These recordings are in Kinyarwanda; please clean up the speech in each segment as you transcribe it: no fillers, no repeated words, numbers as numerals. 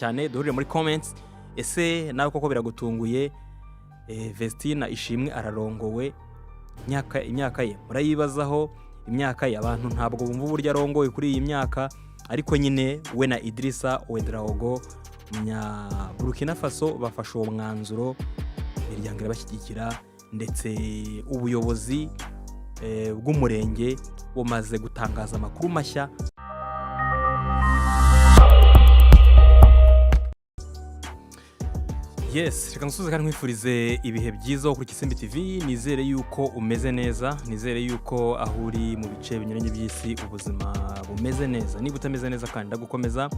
cyane duhurire muri comments. Ese nawe koko biragutunguye Vestina Ishimwe ararongowe imyaka ye murayibazaho imyaka ye abantu ntabwo bumva uburyo arongowe kuri iyi myaka ariko nyine we na Idrissa Ouedraogo nya Burkina Faso bafashe uwo mwanzuro imiryango irabashyigikira ndetse ubuyobozi bw'umurenge bumaze gutangaza amakuru mashya. Yes, reka nsuze kandi nkwifurize ibihe byiza kuri Kisimbi TV. Nizere yuko umeze neza, nizere yuko aho uri mu bice binyuranye by'isi ubuzima bumeze neza. Niba utameze neza kandi ndagukomeza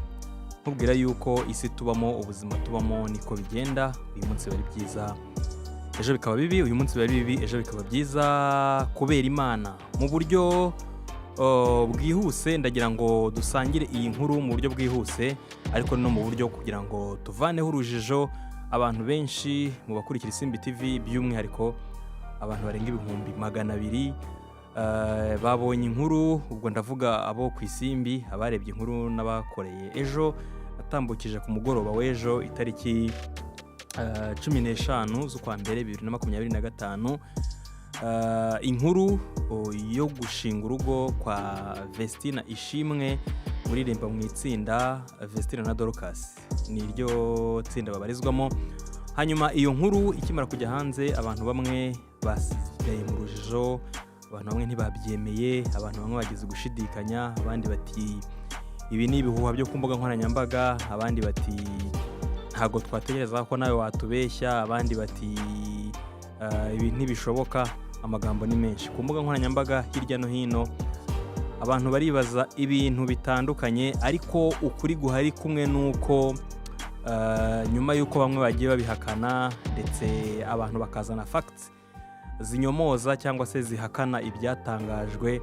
nkubwira yuko isi tubamo, ubuzima tubamo niko bigenda. Uyu munsi bari byiza, ejo bikaba bibi, uyu munsi bari bibi, ejo bikaba byiza kubera Imana. Mu buryo bwihuse ndagira ngo dusangire iyi nkuru mu buryo bwihuse, ariko no mu buryo kugira ngo tuvaneho urujijo abantu benshi mu bakurikira Isimbi TV, by'umwihariko abantu barenga 200,000 babonye inkuru. Ubwo ndavuga abo ku Isimbi, abarebye inkuru n'abakoreye ejo atambukije ku mugoroba w'ejo itariki 15 z'ukwa mbere 2025, inkuru yo gushinga urugo kwa Vestina Ishimwe uririmba mu itsinda Vestina na Dorcas, ni ryo tsinda babarizwamo. Hanyuma iyo nkuru ikimara kujya hanze, abantu bamwe basigaye mu rujijo, abantu bamwe ntibabyemeye, abantu bamwe bagize gushidikanya, abandi bati ibi ni ibihuha byo ku mbuga nkoranyambaga, abandi bati ntago twategereza ko nawe watubeshya, abandi bati ibi ntibishoboka. Amagambo ni menshi ku mbuga nkoranyambaga hirya no hino, abantu baribaza ibintu bitandukanye, ariko ukuri guhari kumwe nuko nyuma yuko bamwe bagiye babihakana ndetse abantu bakazana facts zinyomoza cyangwa se zihakana ibyatangajwe,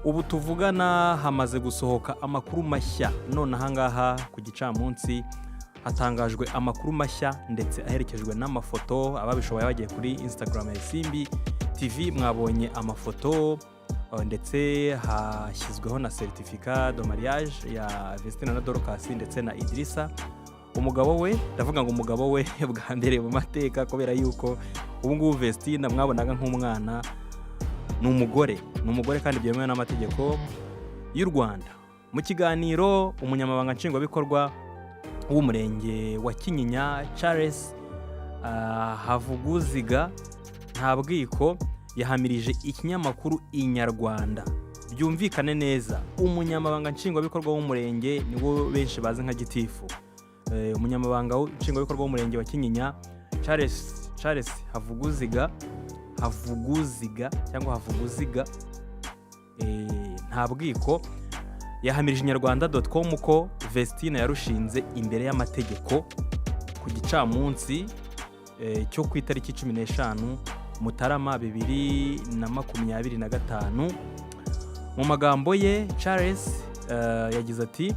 ubu tuvugana hamaze gusohoka amakuru mashya. None ahangaha ku gicamunsi hatangajwe amakuru mashya ndetse aherekejwe n'amafoto. Ababishoboye bagiye kuri Instagram ya Isimbi TV mwabonye amafoto, ndetse hashyizweho na certificat de mariage ya Vestina na Dorcas ndetse na Idrissa umugabo we. Ndavuga ngo umugabo we bwa mbere mu mateka, kubera yuko ubu ngubu Vestina mwabonaga nk'umwana, ni umugore kandi byemewe n'amategeko y'u Rwanda. Mu kiganiro umunyamabanga nshingwabikorwa w'umurenge wa Kinyinya Charles Havuguziga Ntabwiko yahamirije ikinyamakuru Inyarwanda. Byumvikane neza, umunyamabanga nshingwabikorwa w'umurenge niwo benshi bazi nka gitifu. Umunyamabanga nshingwabikorwa w'umurenge wa Kinyinya Charles Havuguziga cyangwa Havuguziga Ntabwiko yahamirije Inyarwanda.com ko Vestina yarushinze imbere y'amategeko ku gicamunsi cyo ku itariki 15 Mutarama 2025. Mu magambo ye Charles yagize ati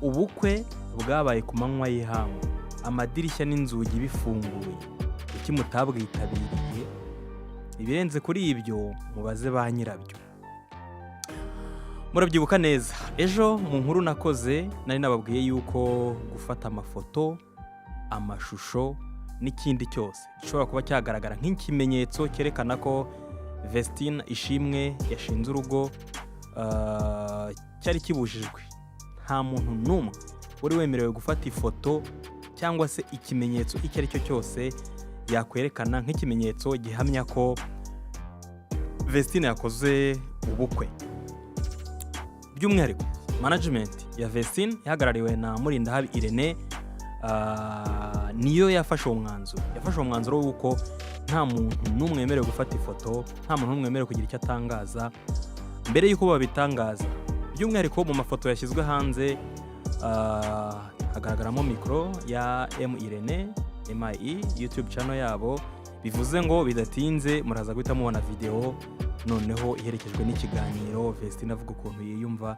ubukwe bwabaye ku manywa y'ihangu, amadirishya n'inzugi bifunguye, iki mutabwitabiriye ibirenze kuri ibyo mubaze ba nyirabyo. Murabyibuka neza ejo mu nkuru nakoze nari nababwiye yuko gufata amafoto, amashusho n'ikindi cyose gishobora kuba cyagaragara nk'ikimenyetso cyerekana ko Vestina Ishimwe yashinze urugo cyari kibujijwe. Nta muntu n'umwe uri wemerewe gufata ifoto cyangwa se ikimenyetso icyo ari cyo cyose yakwerekana nk'ikimenyetso gihamya ko Vestina yakoze ubukwe. By'umwihariko management ya Vestina ihagarariwe na Murindahabi Irene niyo yafashe umwanzuro w'uko nta muntu n'umwe wemerewe gufata ifoto, nta muntu n'umwe wemerewe kugira icyo atangaza mbere y'uko babitangaza. By'umwihariko mu mafoto yashyizwe hanze hagaragaramo mikoro ya Irene MIE YouTube channel yabo, bivuze ngo bidatinze muraza guhita mubona video noneho iherekejwe n'ikiganiro Vestina avuga ukuntu yiyumva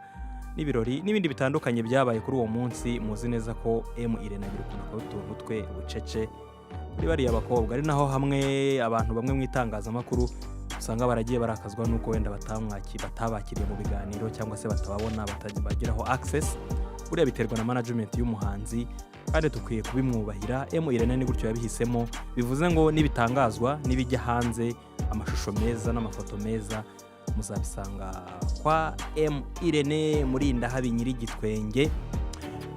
n'ibirori n'ibindi bitandukanye byabaye kuri uwo munsi. Muzi neza ko Irene agira ukuntu akora utuntu twe bucece kuri bariya bakobwa, ari naho hamwe abantu bamwe mu itangazamakuru usanga baragiye barakazwa nuko wenda batabakiriye mu biganiro cyangwa se batababona, batagiraho access buriya biterwa na management y'umuhanzi kandi tukwiye kubimwubahira. Irene ni gutyo yabihisemo, bivuze ngo nibitangazwa nibijya hanze amashusho meza n'amafoto meza muzabisanga kwa Irene Murinda habi nyiri gitwenge.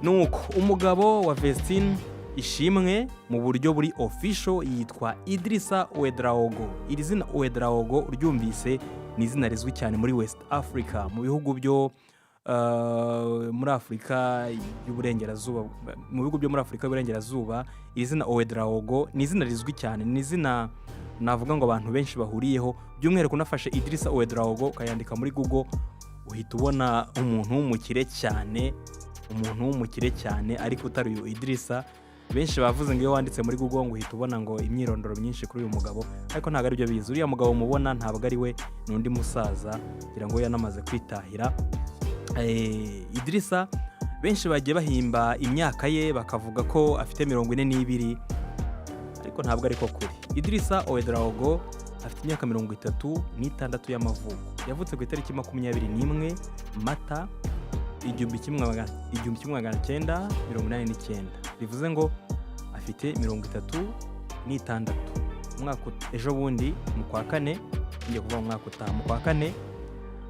Nuko umugabo wa Vestine Ishimwe mu buryo buri official yitwa Idrissa Ouedraogo. Iri zina Ouedraogo uryumvise ni izina rizwi cyane muri West Africa, mu bihugu byo muri Afrika y'uburengerazuba. Mu bihugu byo muri Afrika y'uburengerazuba iri zina Ouedraogo ni izina rizwi cyane, ni izina navuga ngo abantu benshi bahuriyeho. By'umwihariko unafashe Idrissa Ouedraogo ukayandika muri Google uhita ubona umuntu w'umukire cyane ariko utari uyu Idrissa. Benshi bavuze ngo iyo wanditse muri Google ngo uhita ubona ngo imyirondoro myinshi kuri uyu mugabo, ariko ntabwo ari byo bizi. Uriya mugabo mubona ntabwo ari we, n'undi musaza kugira ngo yanamaze kwitahira. Idrissa benshi bagiye bahimba imyaka ye bakavuga ko afite 42, ariko ntabwo ariko kuri. Idrissa Ouedraogo afite imyaka 36 y'amavuko. Yavutse ku itariki 21 Mata 1989, bivuze ngo afite 36. Umwaka ejo bundi mu kwa kane, ngiye kuvuga umwaka utaha mu kwa kane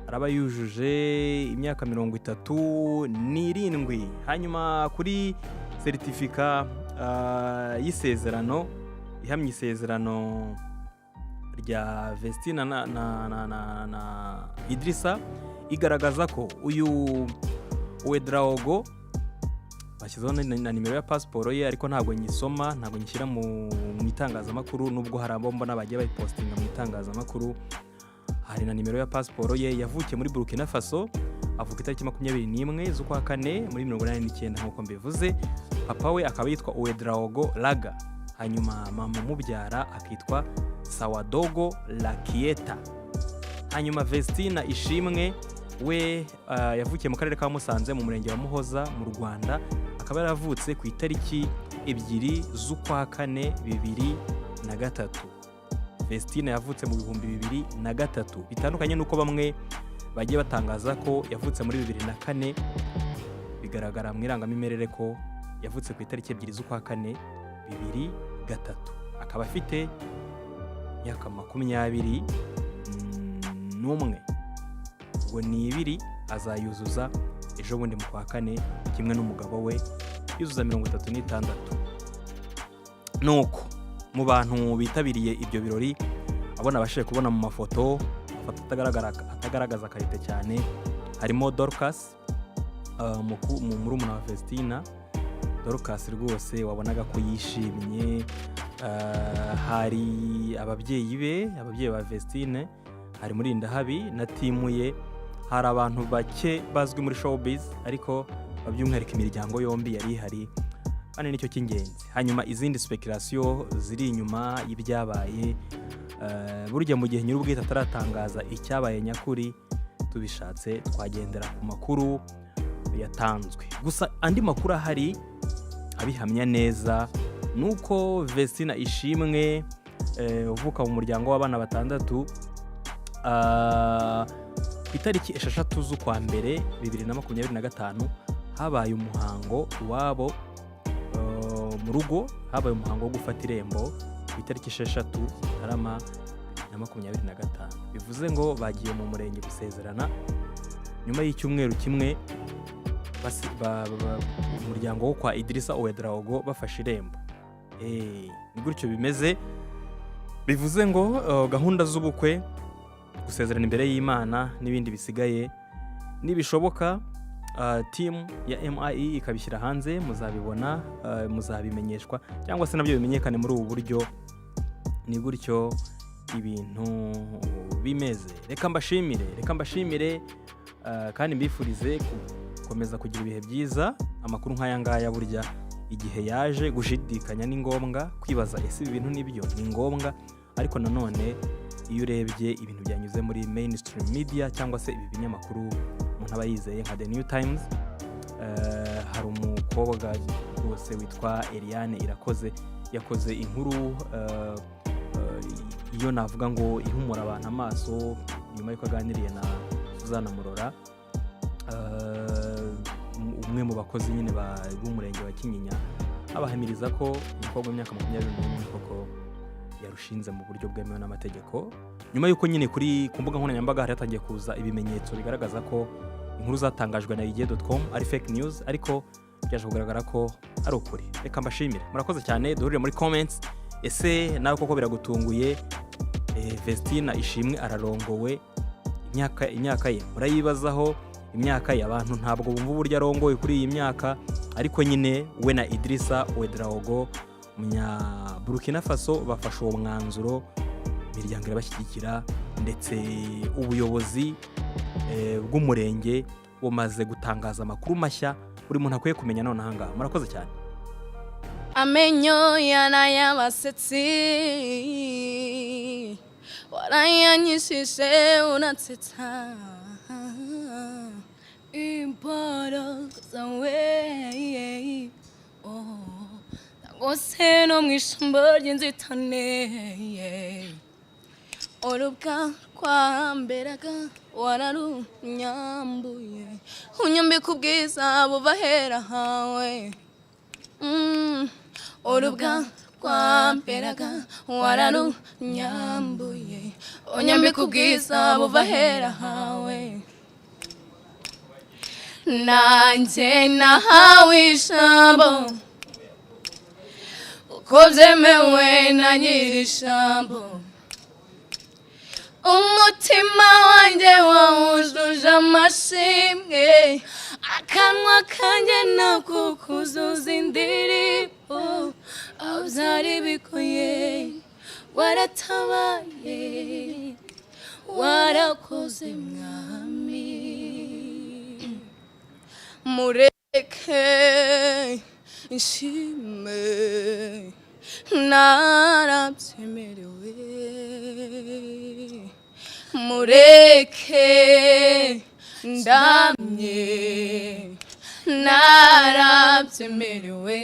araba yujuje imyaka 37. Hanyuma kuri certificat y'isezerano, ihamye isezerano rya Vestine na Idrissa, igaragaza ko uyu Ouedraogo bashyizeho na nimero ya pasiporo ye, ariko ntabwo nyisoma, ntabwo nyishyira mu itangazamakuru, nubwo hari abo mbona bagiye bayipostinga mu itangazamakuru. Hari na nimero ya pasiporo ye. Yavukiye muri Burkina Faso, avuka itariki 21 z'ukwa kane muri 1989 nk'uko mbivuze. Papa we akaba yitwa Ouedraogo Laga, hanyuma mama mubyara akitwa Sawadogo Lakieta. Hanyuma Vestine Ishimwe we yavukiye mu karere ka Musanze mu murenge wa Muhoza mu Rwanda. Akaba yaravutse ku itariki 2 z'ukwa kane 2003. Vestine yavutse mu 2003, bitandukanye nuko bamwe bagiye batangaza ko yavutse muri 2004. Bigaragara mu irangamimerere ko yavutse ku itariki 2 z'ukwa kane 2003. Akaba afite imyaka 21. Ubwo ni 2 azayuzuza ejo bundi mu kwa kane, kimwe n'umugabo we yuzuza 36. Nuko mu bantu bitabiriye ibyo birori, abona abashije kubona mu mafoto atagaragaza karite cyane, harimo Dorcas, murumuna wa Vestine. Dorcas rwose wabonaga ko yishimye. Hari ababyeyi ba Vestine, hari Murinda habi na timu ye. Hari abantu bake bazwi muri showbiz, ariko by'umwihariko imiryango yombi yari ihari, kandi nicyo cy'ingenzi. Hanyuma izindi speculation ziri inyuma y'ibyabaye, burya mu gihe nyir'ubwite ataratangaza icyabaye nyakuri, tubishatse twagendera ku makuru yatanzwe. Gusa andi makuru ahari abihamya neza nuko Vestine Ishimwe uvuka mu muryango w'abana 6, ku itariki 6 z'ukwa mbere 2025 habaye umuhango wabo mu rugo. Habaye umuhango wo gufata irembo ku itariki 6 Mutarama 2025. Bivuze ngo bagiye mu murenge gusezerana nyuma y'icyumweru kimwe umuryango wo kwa Idrissa Ouedraogo bafashe irembo. Ni gutyo bimeze. Bivuze ngo gahunda z'ubukwe, gusezerana imbere y'Imana n'ibindi bisigaye nibishoboka, team ya MIE ikabishyira hanze, muzabibona, muzabimenyeshwa, cyangwa se nabyo bimenyekane muri ubu buryo. Ni gutyo ibintu bimeze. Reka mbashimire kandi mbifurize gukomeza kugira ibihe byiza. Amakuru nk'aya ngaya burya igihe yaje gushidikanya ni ngombwa, kwibaza ese ibi bintu nibyo ni ngombwa, ariko nanone iyo urebye ibintu byanyuze muri mainstream media cyangwa se ibi binyamakuru umuntu aba yizeye nka The New Times, hari umukobwa rwose witwa Eliane Irakoze yakoze inkuru iyo navuga ngo ihumura abantu amaso nyuma y'uko aganiriye na Suzana Murora. umwe mu bakozi nyine b'umurenge wa Kinyinya abahimiriza ko umukobwa w'imyaka 21 koko yarushinze mu buryo bwemewe n'amategeko nyuma yuko nyine kuri ku mbuga nkoranyambaga hari hatangiye kuza ibimenyetso bigaragaza ko inkuru zatangajwe na igihe.com ari fake news ariko byaje kugaragara ko ari ukuri. Reka mbashimire, murakoze cyane, duhurire muri comments. Ese nawe koko biragutunguye Vestina Ishimwe ararongowe imyaka ye murayibazaho? Imyaka y'abantu ntabwo bumva uburyo arongoye kuri iyi myaka, ariko nyine we na Idrissa Ouedraogo munya Burkina Faso bafashe uwo mwanzuro, imiryango irabashyigikira ndetse ubuyobozi bw'umurenge bumaze gutangaza amakuru mashya buri muntu akwiye kumenya none ahangaha. Murakoze cyane. Amenyo yanayabasetsi warayanyishije unatsetsa imbaraga zawe nagose no mw'ishyamba ry'inzitane urubwa rwamberaga wararunyambuye unyambika ubwiza buva hera hawe urubwa rwamberaga wararunyambuye unyambika ubwiza buva hera hawe nanjye nahawe ijambo uko byemewe na nyiri ijambo umutima wanjye wawujuje amashimwe akanwa kanjye nako kuzuza indirimbo aho byari bigoye waratabaye warakoze mwami mureke nshime narabyemerewe mureke ndamye narabyemerewe